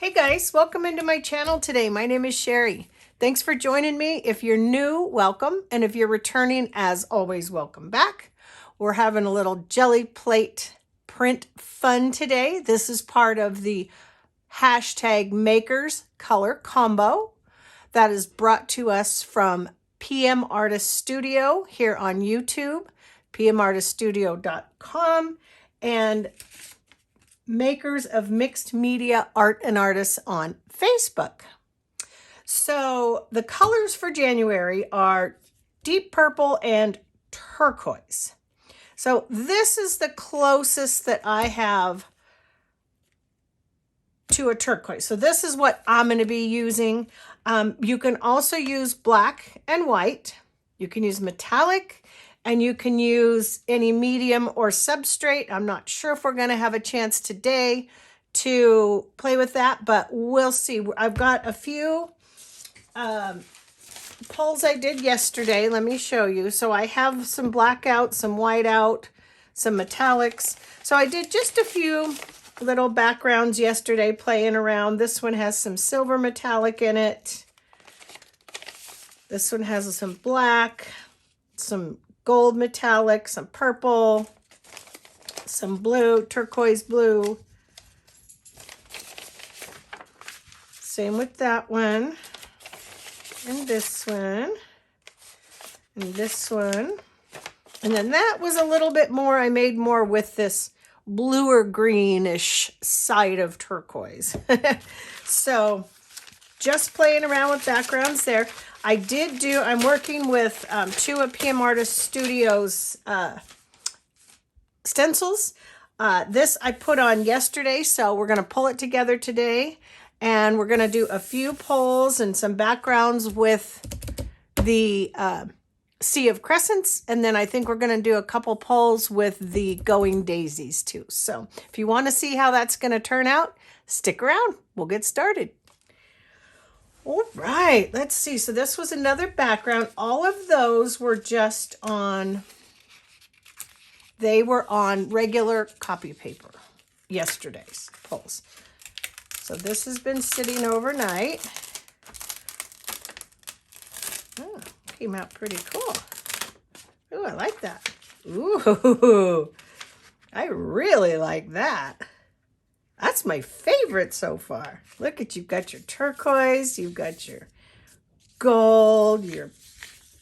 Hey guys, welcome into my channel today. My name is Shary. Thanks for joining me. If you're new, welcome. And if you're returning, as always, welcome back. We're having a little jelly plate print fun today. This is part of the hashtag makers color combo that is brought to us from P.M Artist Studio here on YouTube, pmartiststudio.com, and Makers of Mixed Media Art and Artists on Facebook. So the colors for January are deep purple and turquoise. So this is the closest that I have to a turquoise. So this is what I'm going to be using. You can also use black and white. You can use metallic. And you can use any medium or substrate. I'm not sure if we're going to have a chance today to play with that, but we'll see. I've got a few pulls I did yesterday. Let me show you. So I have some black out, some white out, some metallics. So I did just a few little backgrounds yesterday playing around. This one has some silver metallic in it. This one has some black, some gold metallic, some purple, some blue, turquoise blue. Same with that one, and this one, and this one. And then that was a little bit more, I made more with this bluer greenish side of turquoise. So just playing around with backgrounds there. I'm working with two of P.M Artist Studio's stencils. This I put on yesterday, so we're going to pull it together today. And we're going to do a few pulls and some backgrounds with the Sea of Crescents. And then I think we're going to do a couple pulls with the Going Daisies too. So if you want to see how that's going to turn out, stick around. We'll get started. All right, let's see. So this was another background. All of those were just on, they were on regular copy paper, yesterday's pulls. So this has been sitting overnight. Oh, came out pretty cool. Ooh, I like that. Ooh, I really like that. That's my favorite so far. Look at, you've got your turquoise, you've got your gold, your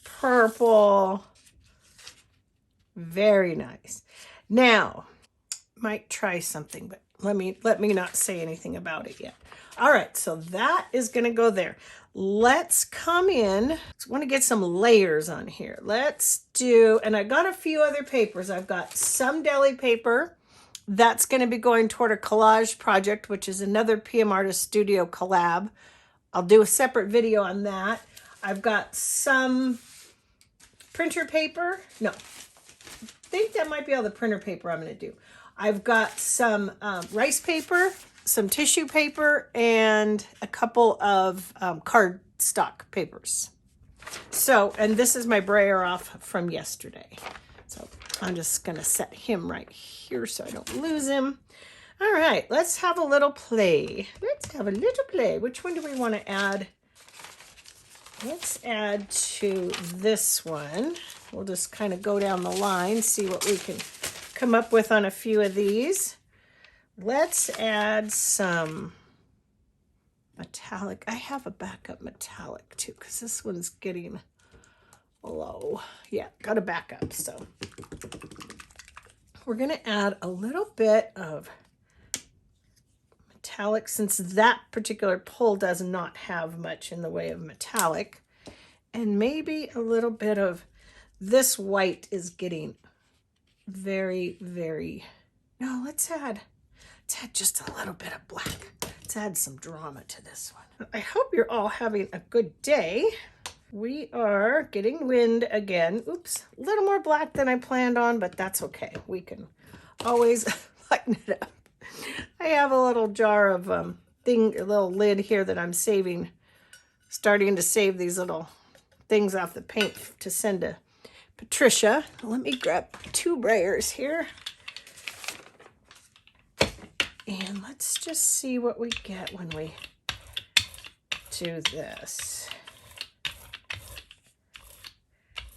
purple. Very nice. Now, might try something, but let me not say anything about it yet. All right, so that is going to go there. Let's come in. I want to get some layers on here. Let's do, and I got a few other papers. I've got some deli paper. That's going to be going toward a collage project, which is another P.M Artist Studio collab. I'll do a separate video on that. I've got some printer paper. No, I think that might be all the printer paper I'm going to do. I've got some rice paper, some tissue paper, and a couple of cardstock papers. So, and this is my brayer off from yesterday. So I'm just going to set him right here so I don't lose him. All right, let's have a little play. Let's have a little play. Which one do we want to add? Let's add to this one. We'll just kind of go down the line, see what we can come up with on a few of these. Let's add some metallic. I have a backup metallic too, because this one's getting low. Yeah, got a backup. So we're going to add a little bit of metallic, since that particular pull does not have much in the way of metallic. And maybe a little bit of this white is getting very, very, no, let's add just a little bit of black. Let's add some drama to this one. I hope you're all having a good day. We are getting wind again. Oops, a little more black than I planned on, but that's okay. We can always lighten it up. I have a little jar of a little lid here that I'm saving, starting to save these little things off the paint to send to Patricia. Let me grab two brayers here. And let's just see what we get when we do this.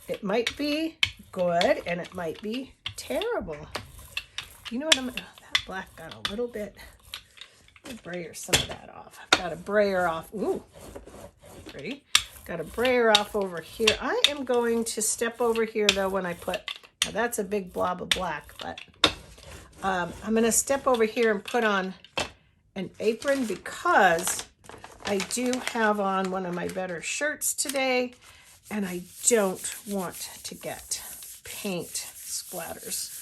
It might be good and it might be terrible. You know what that black got a little bit, I'll brayer some of that off. I've got a brayer off, ooh, pretty. Got a brayer off over here. I am going to step over here though when I put, now that's a big blob of black, but I'm gonna step over here and put on an apron because I do have on one of my better shirts today and I don't want to get paint splatters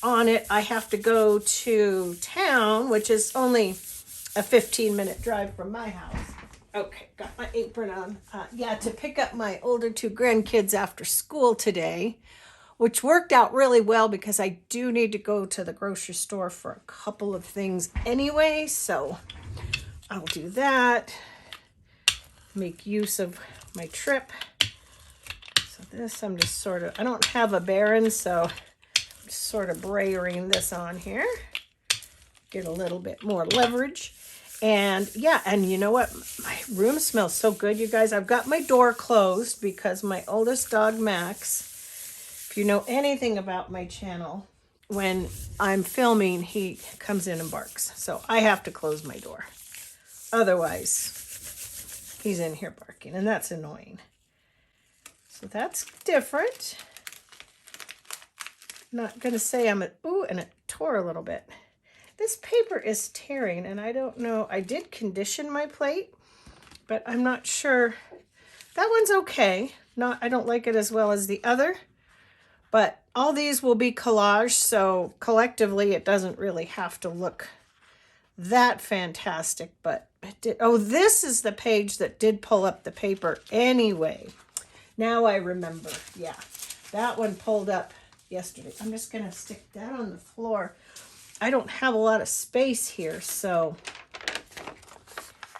on it. I have to go to town, which is only a 15-minute drive from my house. Okay, got my apron on. Yeah, to pick up my older 2 grandkids after school today, which worked out really well because I do need to go to the grocery store for a couple of things anyway, so I'll do that. Make use of my trip. So this I'm just sort of, I don't have a Baron, so I'm just sort of brayering this on here. Get a little bit more leverage. And yeah, and you know what? My room smells so good, you guys. I've got my door closed because my oldest dog, Max, if you know anything about my channel, when I'm filming, he comes in and barks. So I have to close my door. Otherwise, he's in here barking, and that's annoying. So that's different. Not going to say I'm ooh, and it tore a little bit. This paper is tearing, and I don't know. I did condition my plate, but I'm not sure. That one's okay. I don't like it as well as the other, but all these will be collage, so collectively it doesn't really have to look that fantastic, but it did. Oh, this is the page that did pull up the paper anyway. Now I remember. Yeah, that one pulled up yesterday. I'm just going to stick that on the floor. I don't have a lot of space here, so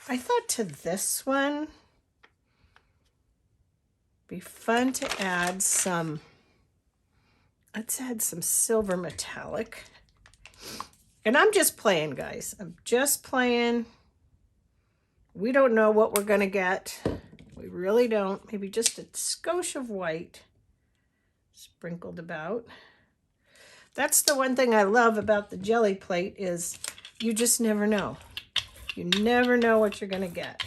I thought to this one be fun to add some, let's add some silver metallic. And I'm just playing, guys. I'm just playing. We don't know what we're going to get. We really don't. Maybe just a skosh of white sprinkled about. That's the one thing I love about the jelly plate is you just never know. You never know what you're going to get.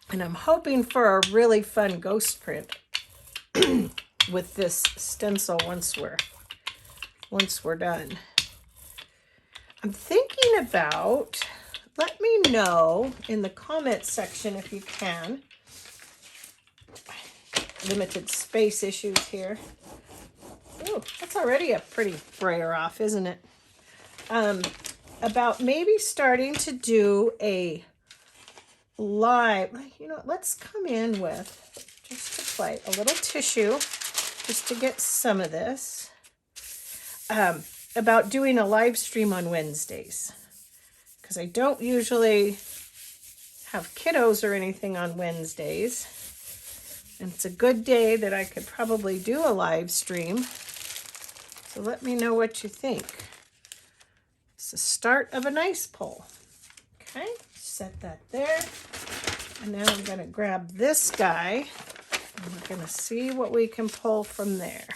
And I'm hoping for a really fun ghost print with this stencil once we're done. I'm thinking about, let me know in the comment section if you can. Limited space issues here. Ooh, that's already a pretty brayer off, isn't it? About maybe starting to do a live, you know, let's come in with, just to play, a little tissue, just to get some of this, about doing a live stream on Wednesdays. Because I don't usually have kiddos or anything on Wednesdays. And it's a good day that I could probably do a live stream. So let me know what you think. It's the start of a nice pull. Okay, set that there. And now I'm going to grab this guy. And we're going to see what we can pull from there.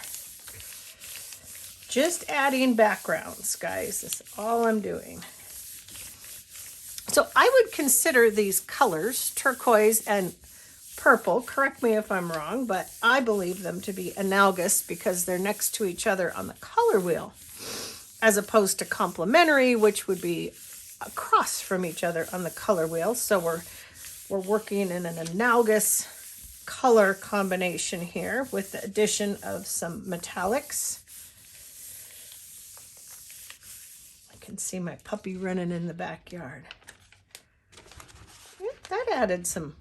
Just adding backgrounds, guys. That's all I'm doing. So I would consider these colors, turquoise and purple, correct me if I'm wrong, but I believe them to be analogous because they're next to each other on the color wheel, as opposed to complementary, which would be across from each other on the color wheel. So we're working in an analogous color combination here with the addition of some metallics. I can see my puppy running in the backyard. Yep, that added some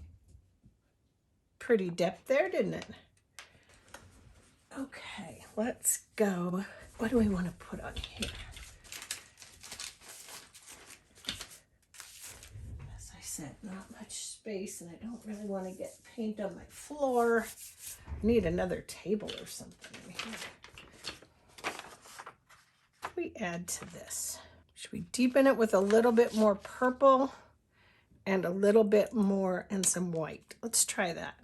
pretty depth there, didn't it? Okay, let's go. What do we want to put on here? As I said, not much space, and I don't really want to get paint on my floor. I need another table or something in here. What do we add to this? Should we deepen it with a little bit more purple and a little bit more and some white? Let's try that.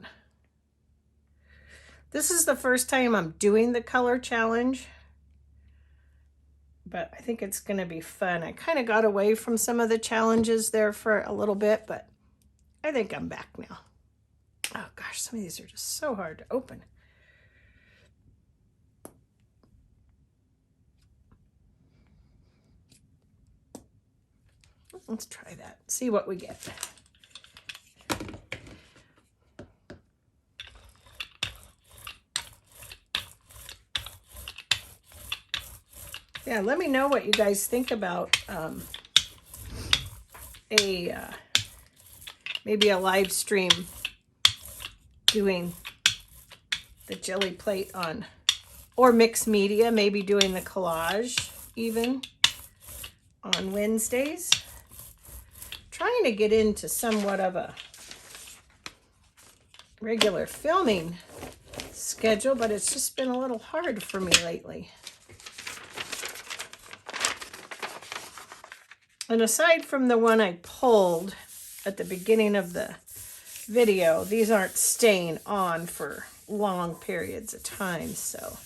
This is the first time I'm doing the color challenge, but I think it's going to be fun. I kind of got away from some of the challenges there for a little bit, but I think I'm back now. Oh gosh, some of these are just so hard to open. Let's try that, see what we get. Yeah, let me know what you guys think about maybe a live stream doing the jelly plate on, or mixed media, maybe doing the collage even on Wednesdays. Trying to get into somewhat of a regular filming schedule, but it's just been a little hard for me lately. And aside from the one I pulled at the beginning of the video, these aren't staying on for long periods of time, so.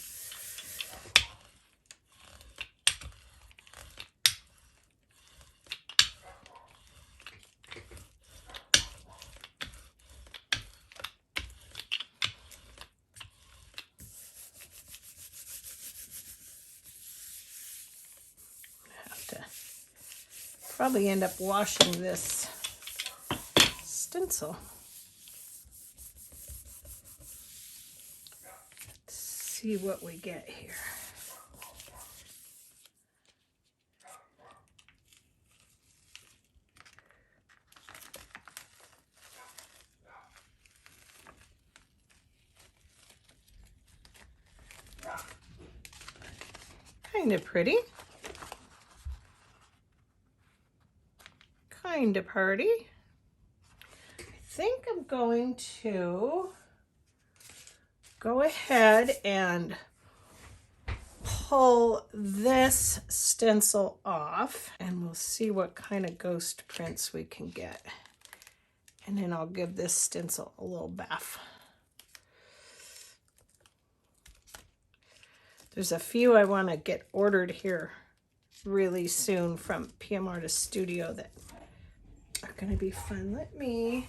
Probably end up washing this stencil. Let's see what we get here. Kind of pretty. Kind of party. I think I'm going to go ahead and pull this stencil off, and we'll see what kind of ghost prints we can get. And then I'll give this stencil a little bath. There's a few I want to get ordered here really soon from P.M Artist Studio that are going to be fun. Let me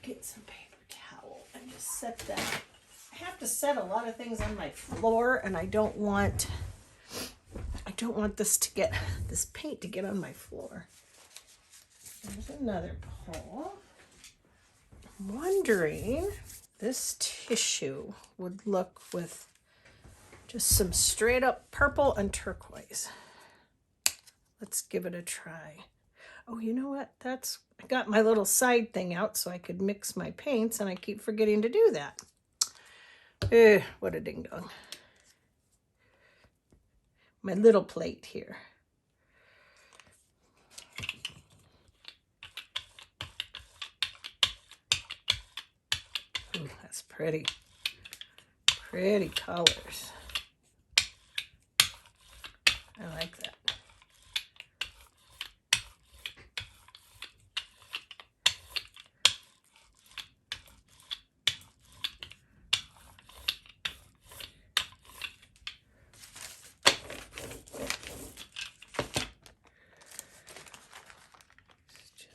get some paper towel and just set that. I have to set a lot of things on my floor, and I don't want this paint to get on my floor. There's another pull. I'm wondering if this tissue would look with just some straight up purple and turquoise. Let's give it a try. Oh, you know what? I got my little side thing out so I could mix my paints, and I keep forgetting to do that. What a ding dong. My little plate here. Ooh, that's pretty. Pretty colors. I like that.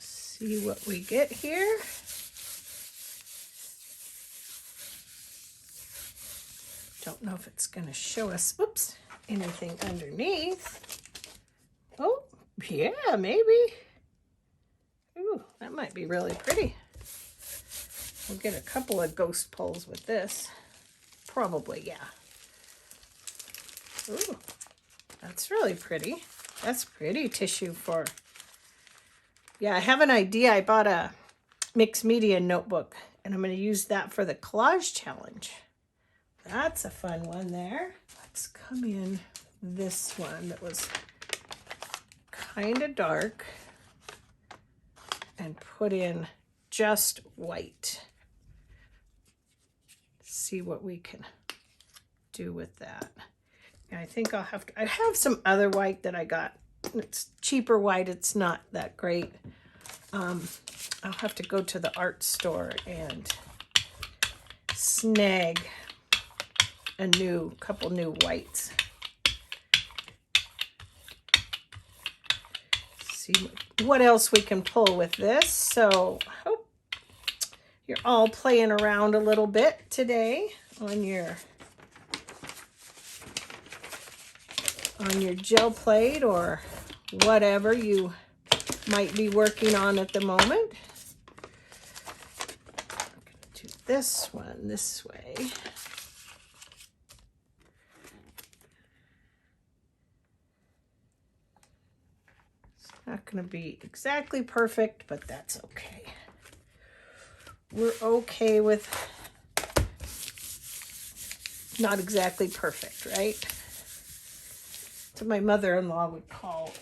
See what we get here. Don't know if it's going to show us, oops, anything underneath. Oh, yeah, maybe. Ooh, that might be really pretty. We'll get a couple of ghost pulls with this. Probably, yeah. Ooh, that's really pretty. That's pretty tissue for... Yeah, I have an idea. I bought a mixed media notebook, and I'm going to use that for the collage challenge. That's a fun one there. Let's come in this one that was kind of dark. and put in just white. See what we can do with that. And I think I'll have to, I have some other white that I got. It's cheaper white. It's not that great. I'll have to go to the art store and snag a couple new whites. See what else we can pull with this. So I hope you're all playing around a little bit today on your gel plate or whatever you might be working on at the moment. I'm going to do this one this way. It's not going to be exactly perfect, but that's okay. We're okay with not exactly perfect, right? That's what my mother-in-law would call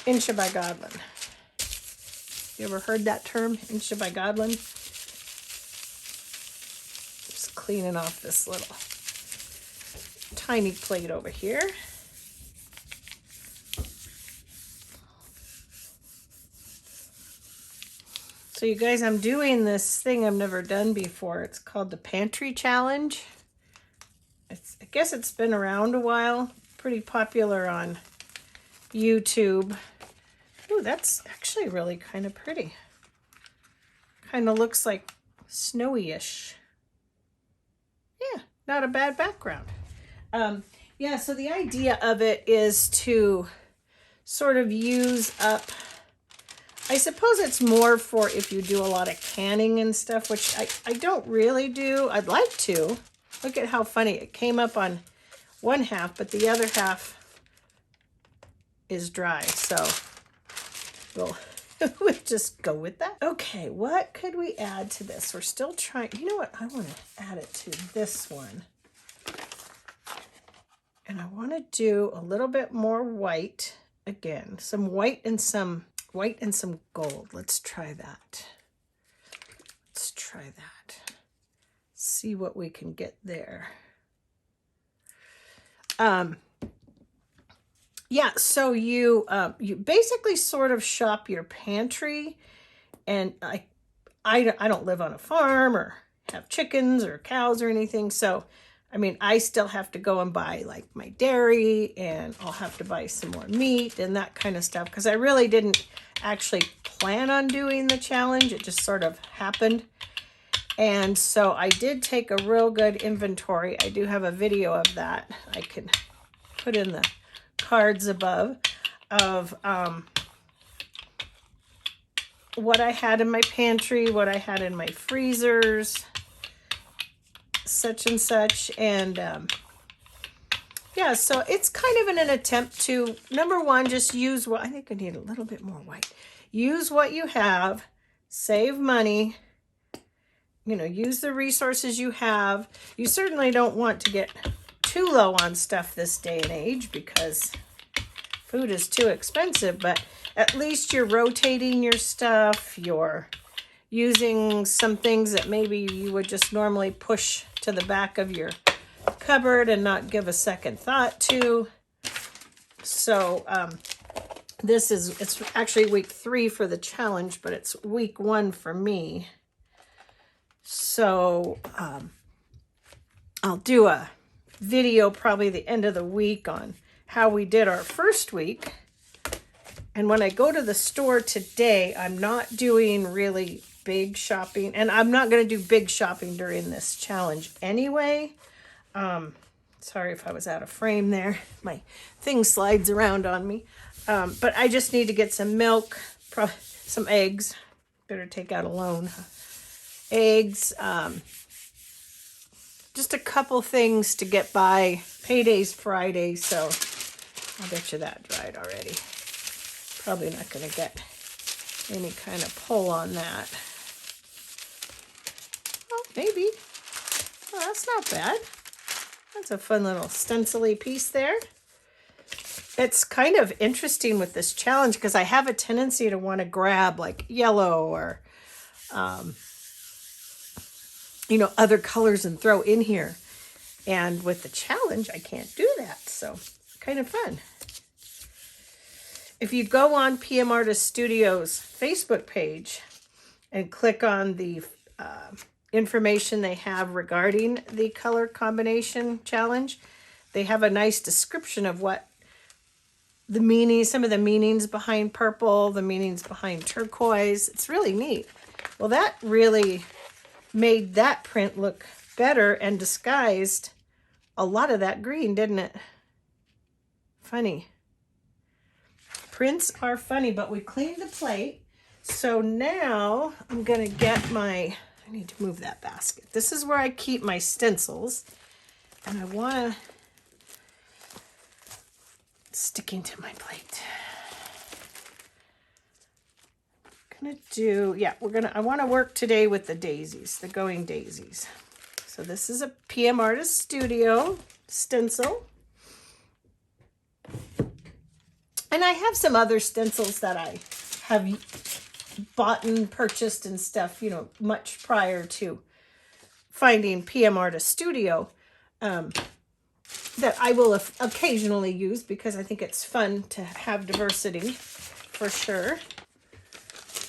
Incha by Godlin. You ever heard that term, Incha by Godlin? Just cleaning off this little tiny plate over here. So you guys, I'm doing this thing I've never done before. It's called the Pantry Challenge. I guess it's been around a while. Pretty popular on YouTube. Ooh, that's actually really kind of pretty. Kind of looks like snowy-ish. Yeah, not a bad background. Yeah, so the idea of it is to sort of use up, I suppose it's more for if you do a lot of canning and stuff, which I don't really do. I'd like to. Look at how funny. It came up on one half, but the other half is dry. So we'll just go with that. Okay, what could we add to this? We're still trying. You know what? I want to add it to this one. And I want to do a little bit more white. Again, some white and some gold. Let's try that. Let's try that. See what we can get there. Yeah, so you basically sort of shop your pantry, and I don't live on a farm or have chickens or cows or anything, so I mean, I still have to go and buy like my dairy, and I'll have to buy some more meat and that kind of stuff, because I really didn't actually plan on doing the challenge. It just sort of happened. And so I did take a real good inventory. I do have a video of that. I can put in the cards above of what I had in my pantry, what I had in my freezers, such and such. And yeah, so it's kind of an attempt to, number one, just use what, I think I need a little bit more white. Use what you have, save money, you know, use the resources you have. You certainly don't want to get too low on stuff this day and age because food is too expensive, but at least you're rotating your stuff. You're using some things that maybe you would just normally push to the back of your cupboard and not give a second thought to. So it's actually week 3 for the challenge, but it's week 1 for me. So I'll do a video probably the end of the week on how we did our first week. And when I go to the store today, I'm not doing really big shopping, and I'm not going to do big shopping during this challenge anyway. Sorry if I was out of frame there. My thing slides around on me. But I just need to get some milk, probably some eggs. Better take out a loan. Eggs, just a couple things to get by. Payday's Friday, so I'll bet you that dried already. Probably not going to get any kind of pull on that. Oh, maybe. Oh, that's not bad. That's a fun little stencil-y piece there. it's kind of interesting with this challenge because I have a tendency to want to grab like yellow or, you know, other colors and throw in here. And with the challenge, I can't do that. So kind of fun. If you go on PM Artist Studio's Facebook page and click on the information they have regarding the color combination challenge, they have a nice description of what the meaning, some of the meanings behind purple, the meanings behind turquoise. It's really neat. Well, that really made that print look better and disguised a lot of that green, didn't it? Funny. Prints are funny, but we cleaned the plate. So now I'm gonna get my, I need to move that basket. This is where I keep my stencils. And I wanna, sticking to my plate. I'm gonna do, yeah, I wanna work today with the daisies, the going daisies. So this is a PM Artist Studio stencil. And I have some other stencils that I have bought and purchased and stuff, you know, much prior to finding PM Artist Studio, that I will occasionally use because I think it's fun to have diversity for sure.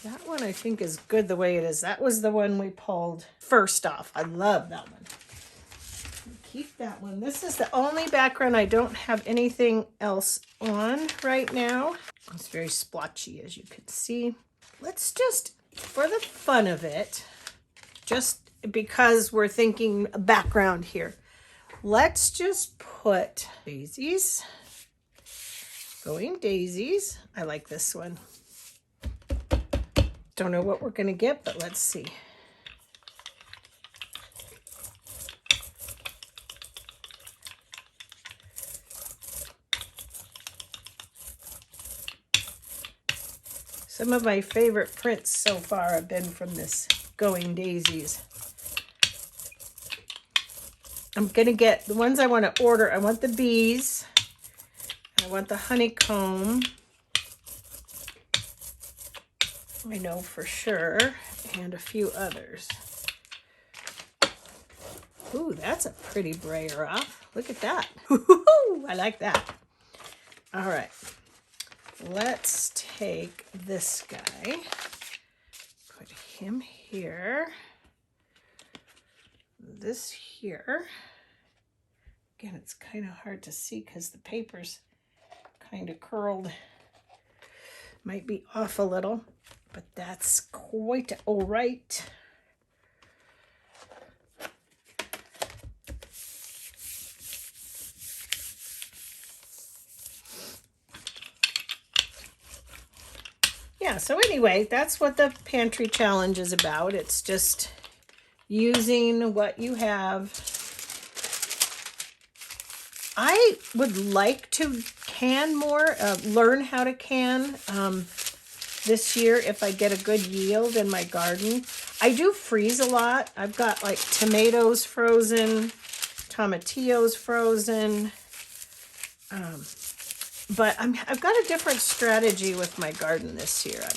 That one I think is good the way it is. That was the one we pulled first off. I love that one. Keep that one. This is the only background I don't have anything else on right now. It's very splotchy, as you can see. Let's just, for the fun of it, just because we're thinking background here, let's just put daisies, going daisies. I like this one. Don't know what we're going to get, but let's see. Some of my favorite prints so far have been from this Going Daisies. I'm going to get the ones I want to order. I want the bees. I want the honeycomb. I know for sure. And a few others. Ooh, that's a pretty brayer off. Look at that. I like that. All right. Let's take this guy, put him here, this here. Again, it's kind of hard to see because the paper's kind of curled. Might be off a little, but that's quite all right. Yeah, so anyway, that's what the pantry challenge is about. It's just using what you have. I would like to can more, learn how to can this year if I get a good yield in my garden. I do freeze a lot. I've got like tomatoes frozen, tomatillos frozen. But I've got a different strategy with my garden this year. I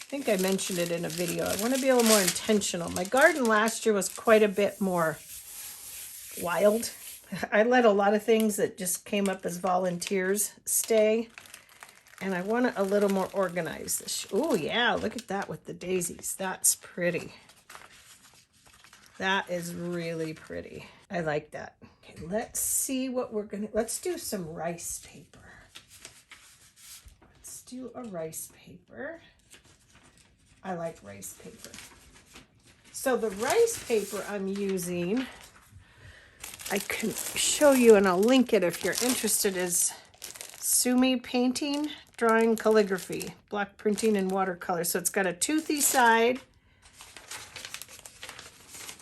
think I mentioned it in a video. I want to be a little more intentional. My garden last year was quite a bit more wild. I let a lot of things that just came up as volunteers stay. And I want it a little more organized this year. Oh yeah, look at that with the daisies. That's pretty. That is really pretty. I like that. Okay, let's see what we're gonna, let's do some rice paper. Do a rice paper. I like rice paper. So the rice paper I'm using, I can show you and I'll link it if you're interested, is Sumi Painting, Drawing Calligraphy, Block Printing and Watercolor. So it's got a toothy side.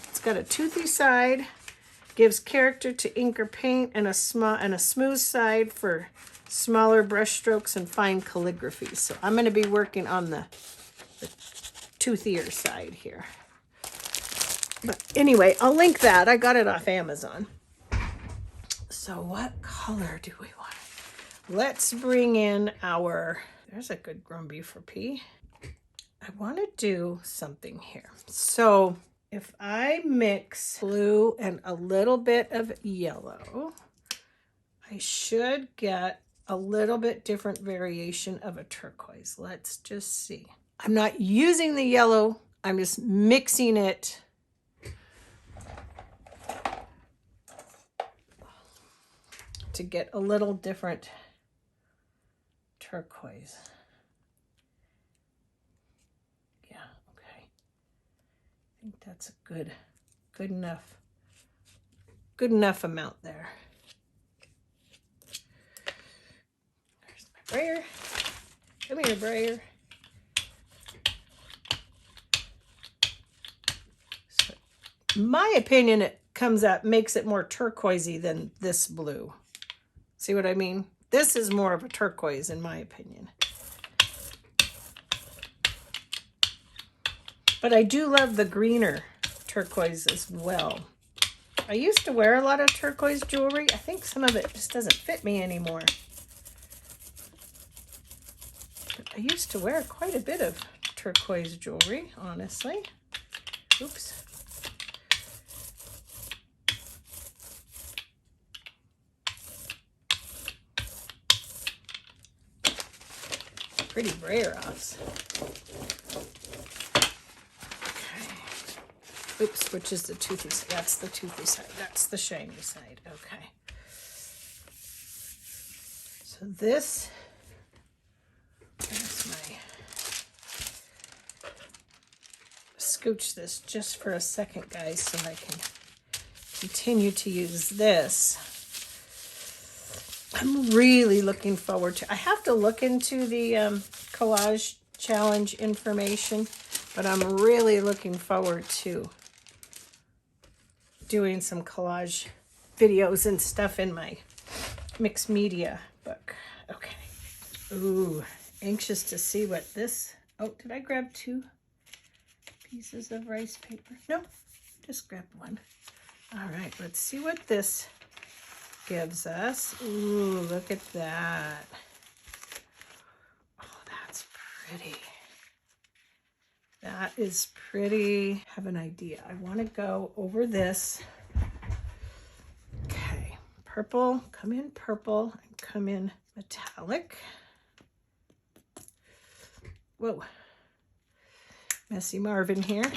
It's got a toothy side, gives character to ink or paint, and a smooth side for smaller brush strokes and fine calligraphy. So I'm going to be working on the toothier side here. But anyway, I'll link that. I got it off Amazon. So what color do we want? let's bring in our, there's a good grumby for P. I want to do something here. So if I mix blue and a little bit of yellow, I should get a little bit different variation of a turquoise. Let's just see. I'm not using the yellow. I'm just mixing it. To get a little different turquoise. Yeah, okay. I think that's a good enough amount there. There's my brayer. Come here, brayer. So, in my opinion, it comes out, makes it more turquoisey than this blue. See what I mean? This is more of a turquoise in my opinion. But I do love the greener turquoise as well. I used to wear a lot of turquoise jewelry. I think some of it just doesn't fit me anymore. But I used to wear quite a bit of turquoise jewelry, honestly. Oops. Pretty brayer offs. Okay. Oops, which is the toothy side? That's the toothy side. That's the shiny side. Okay. So this, that's my, scooch this just for a second, guys, so I can continue to use this. I'm really looking forward to, I have to look into the collage challenge information, but I'm really looking forward to doing some collage videos and stuff in my mixed media book. Okay. Ooh, anxious to see what this, oh, did I grab 2 pieces of rice paper? No, just grab 1. All right, let's see what this gives us. Ooh, look at that. Oh, that's pretty. That is pretty. I have an idea. I want to go over this. Okay, purple, come in purple, and come in metallic. Whoa, Messy Marvin here.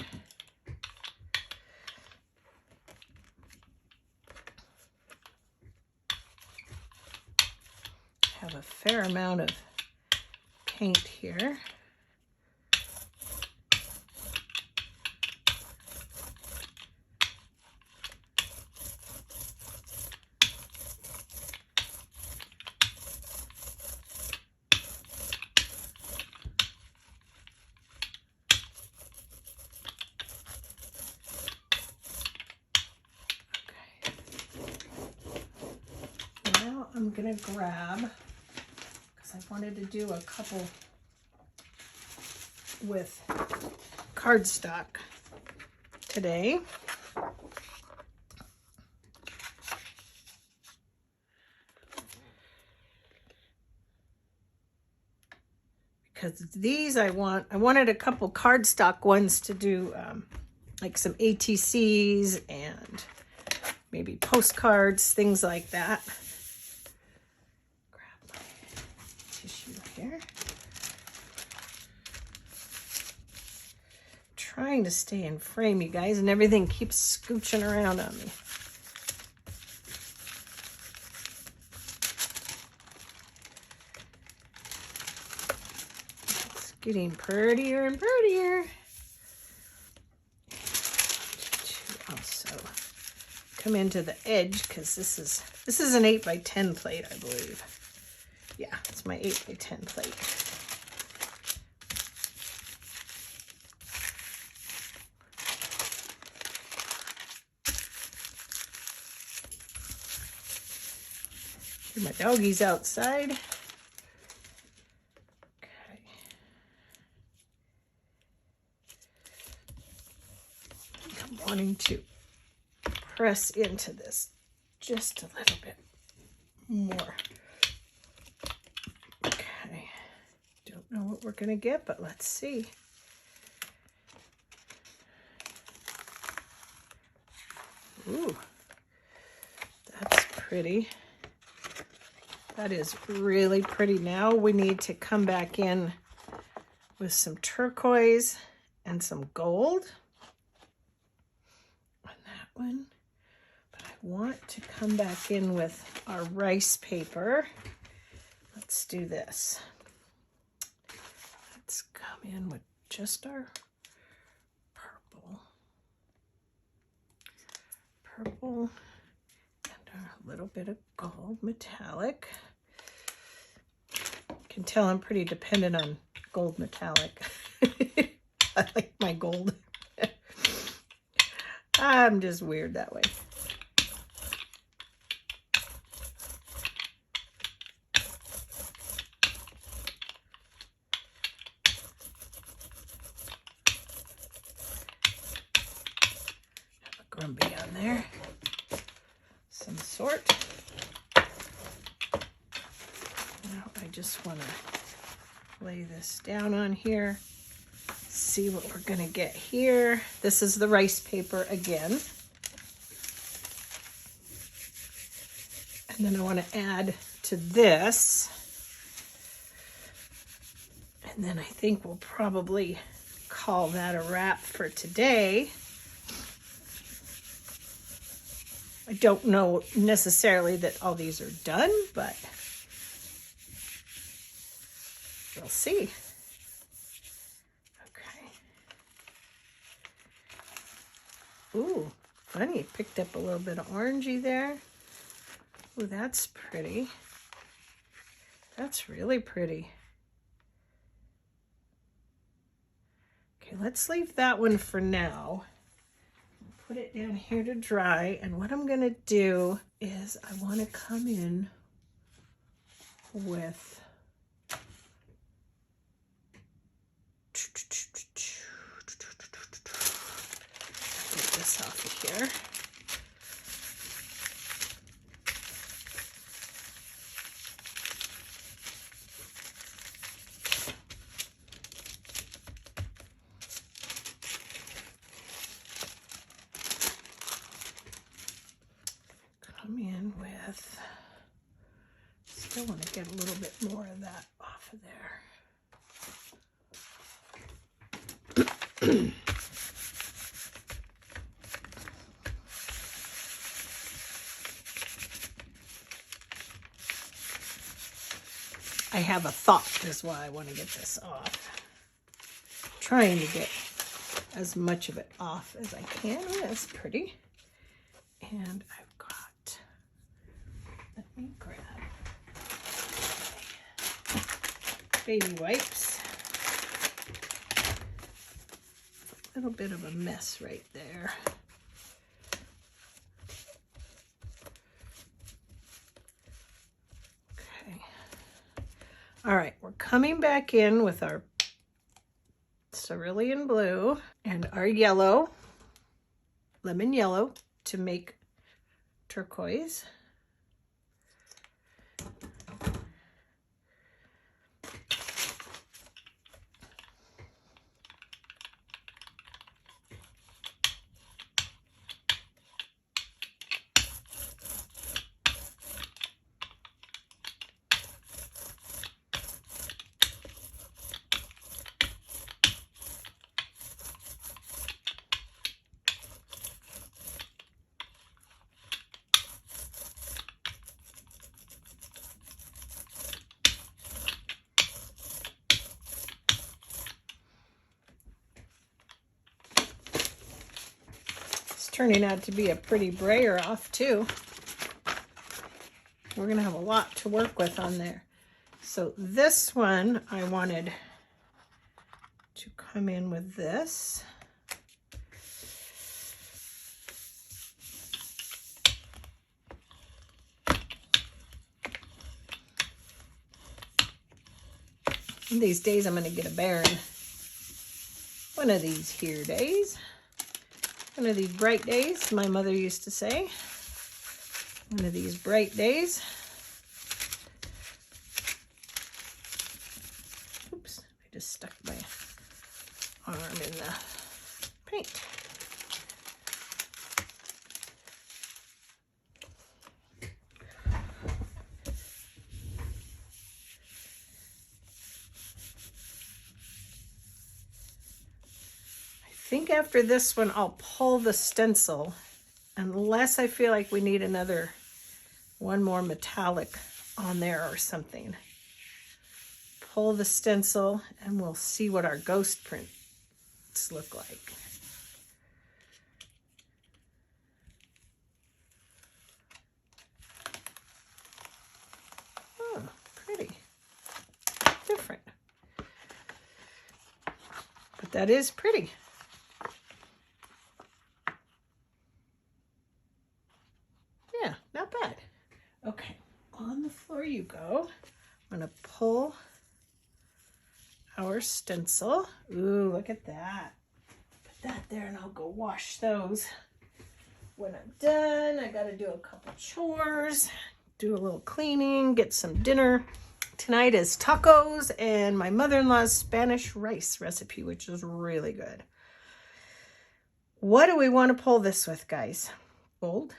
Have a fair amount of paint here. Okay. Now I'm gonna grab, I wanted to do a couple with cardstock today. Because these I wanted a couple cardstock ones to do like some ATCs and maybe postcards, things like that. Here. Trying to stay in frame, you guys, and everything keeps scooching around on me. It's getting prettier and prettier. To also come into the edge, because this is an 8x10 plate, I believe. Yeah, it's my 8x10 plate. My doggies outside. Okay. I'm wanting to press into this just a little bit more. know what we're gonna get, but let's see. Ooh, that's pretty. That is really pretty. Now we need to come back in with some turquoise and some gold on that one. But I want to come back in with our rice paper. Let's do this. Let's come in with just our purple and a little bit of gold metallic. You can tell I'm pretty dependent on gold metallic. I like my gold. I'm just weird that way. Have a grumpy on there. Some sort. Now I just want to lay this down on here, see what we're going to get here. This is the rice paper again. And then I want to add to this. And then I think we'll probably call that a wrap for today. I don't know necessarily that all these are done, but we'll see. Okay. Ooh, funny. Picked up a little bit of orangey there. Ooh, that's pretty. That's really pretty. Okay, let's leave that one for now. Put it down here to dry, and what I'm going to do is I want to come in with get this off of here. Come in with, still want to get a little bit more of that off of there. I have a thought is why I want to get this off. Trying to get as much of it off as I can. Oh, that's pretty. And I've got, let me grab baby wipes. A little bit of a mess right there. Okay. All right, we're coming back in with our cerulean blue and our yellow, lemon yellow, to make turquoise. Turning out to be a pretty brayer off too. We're gonna have a lot to work with on there. So this one I wanted to come in with this. These days I'm gonna get a Baron. One of these here days. One of these bright days, my mother used to say. One of these bright days. Oops. right. I think after this one, I'll pull the stencil unless I feel like we need one more metallic on there or something. Pull the stencil and we'll see what our ghost prints look like. Oh, pretty. Different. But that is pretty. Yeah, not bad. Okay, on the floor you go. I'm going to pull our stencil. Ooh, look at that. Put that there and I'll go wash those. When I'm done, I got to do a couple chores, do a little cleaning, get some dinner. Tonight is tacos and my mother-in-law's Spanish rice recipe, which is really good. What do we want to pull this with, guys? Gold?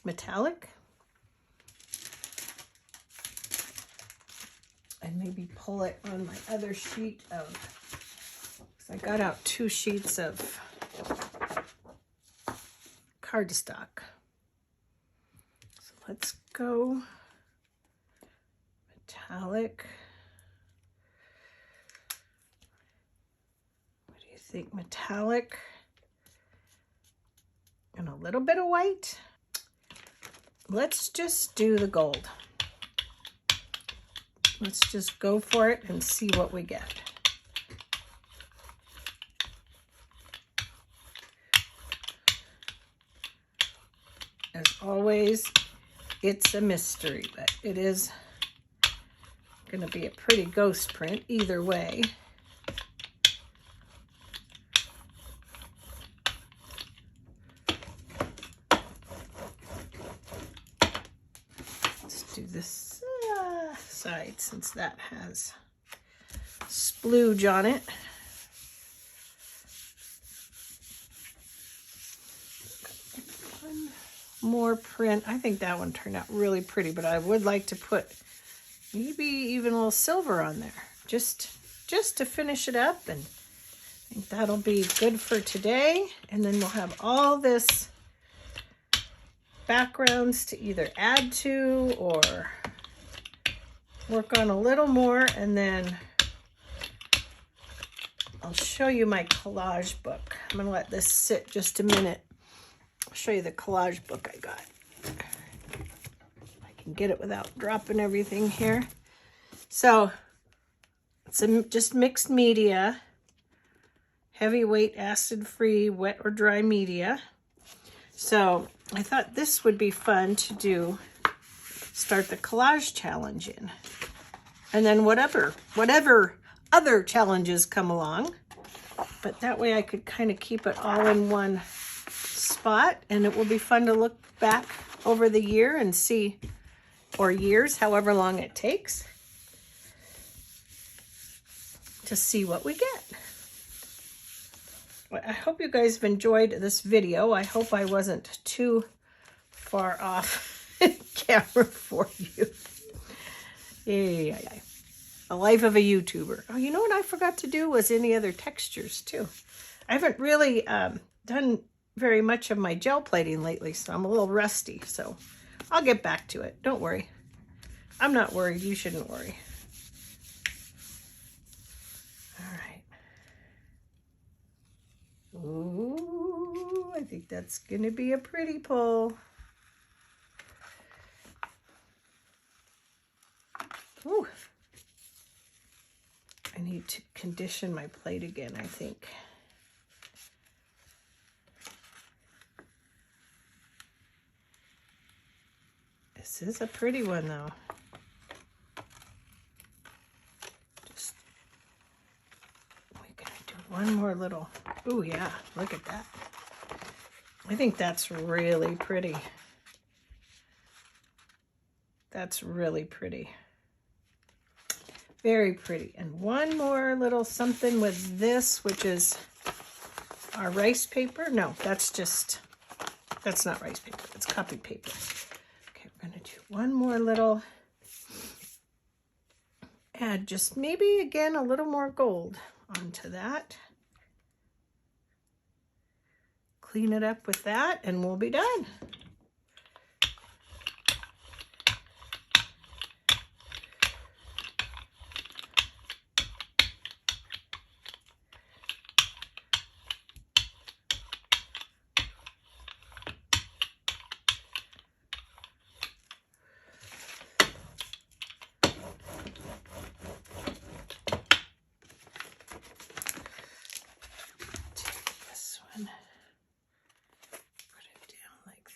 Metallic? And maybe pull it on my other sheet of, I got out 2 sheets of cardstock. So let's go metallic. What do you think? Metallic and a little bit of white. Let's just do the gold. Let's just go for it and see what we get. As always, it's a mystery, but it is going to be a pretty ghost print either way. Let's do this side since that has splooge on it. One more print. I think that one turned out really pretty, but I would like to put maybe even a little silver on there just to finish it up, and I think that'll be good for today. And then we'll have all this backgrounds to either add to or work on a little more, and then I'll show you my collage book. I'm going to let this sit just a minute. I'll show you the collage book I got. I can get it without dropping everything here. So it's just mixed media, heavyweight, acid-free, wet or dry media. So I thought this would be fun to do, start the collage challenge in. And then whatever other challenges come along. But that way I could kind of keep it all in one spot, and it will be fun to look back over the year and see, or years, however long it takes, to see what we get. Well, I hope you guys have enjoyed this video. I hope I wasn't too far off camera for you. Yeah. The life of a YouTuber. Oh, you know what I forgot to do was any other textures too. I haven't really done very much of my gel plating lately, so I'm a little rusty. So I'll get back to it. Don't worry. I'm not worried. You shouldn't worry. All right. Ooh, I think that's going to be a pretty pull. Ooh. I need to condition my plate again, I think. This is a pretty one, though. Just, we're gonna do one more little, ooh, yeah, look at that. I think that's really pretty. That's really pretty. Very pretty. And one more little something with this, which is our rice paper. No, that's not rice paper. It's copy paper. Okay, we're going to do one more little, add just maybe again a little more gold onto that. Clean it up with that and we'll be done.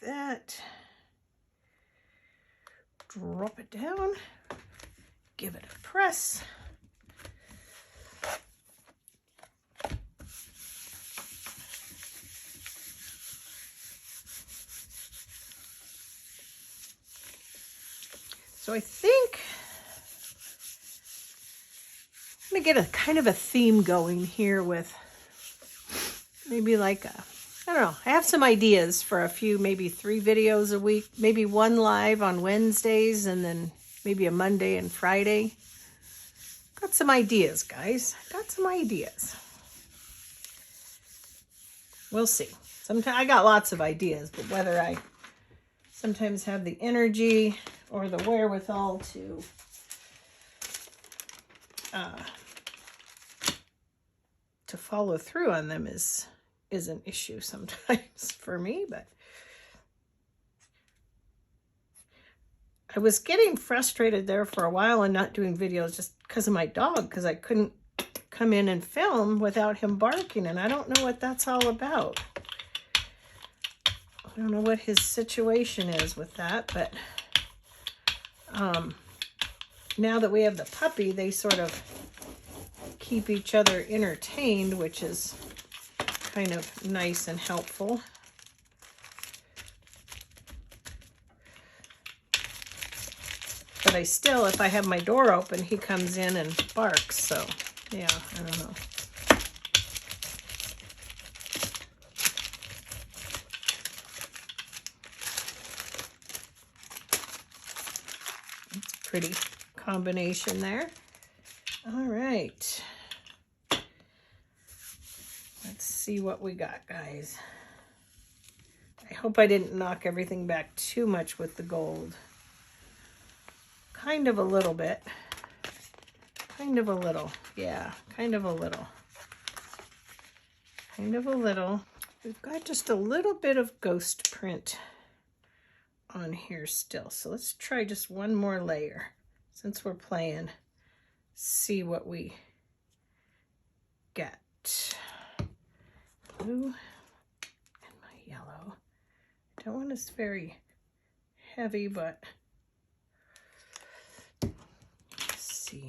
That, drop it down, give it a press. So I think I'm gonna get a kind of a theme going here with maybe like a, I don't know, I have some ideas for a few, maybe 3 videos a week, maybe 1 live on Wednesdays, and then maybe a Monday and Friday. Got some ideas, guys. Got some ideas. We'll see. Sometimes I got lots of ideas, but whether I sometimes have the energy or the wherewithal to follow through on them is an issue sometimes for me, but I was getting frustrated there for a while and not doing videos just because of my dog, because I couldn't come in and film without him barking, and I don't know what that's all about. I don't know what his situation is with that, but now that we have the puppy, they sort of keep each other entertained, which is kind of nice and helpful. But I still, if I have my door open, he comes in and barks. So, yeah, I don't know. It's a pretty combination there. All right. Let's see what we got, guys. I hope I didn't knock everything back too much with the gold. Kind of a little bit. Kind of a little. Yeah, kind of a little. Kind of a little. We've got just a little bit of ghost print on here still. So let's try just one more layer. Since we're playing, see what we get. Blue and my yellow. I don't want this very heavy, but let's see.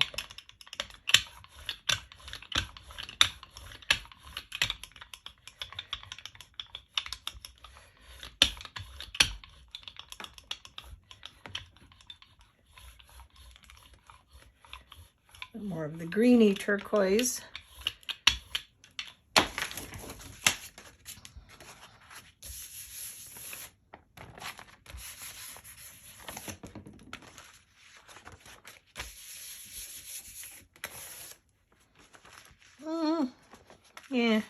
More of the greeny turquoise. Yeah,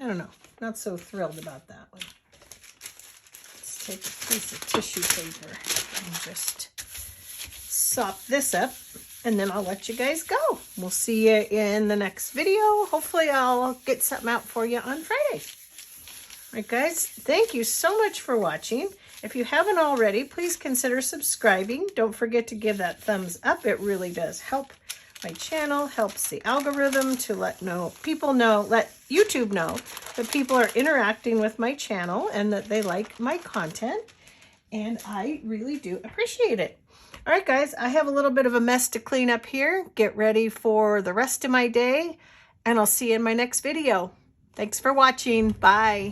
I don't know. Not so thrilled about that one. Let's take a piece of tissue paper and just sop this up, and then I'll let you guys go. We'll see you in the next video. Hopefully I'll get something out for you on Friday. All right, guys, thank you so much for watching. If you haven't already, please consider subscribing. Don't forget to give that thumbs up. It really does help my channel, helps the algorithm to let YouTube know that people are interacting with my channel and that they like my content. And I really do appreciate it. All right, guys, I have a little bit of a mess to clean up here. Get ready for the rest of my day, and I'll see you in my next video. Thanks for watching. Bye.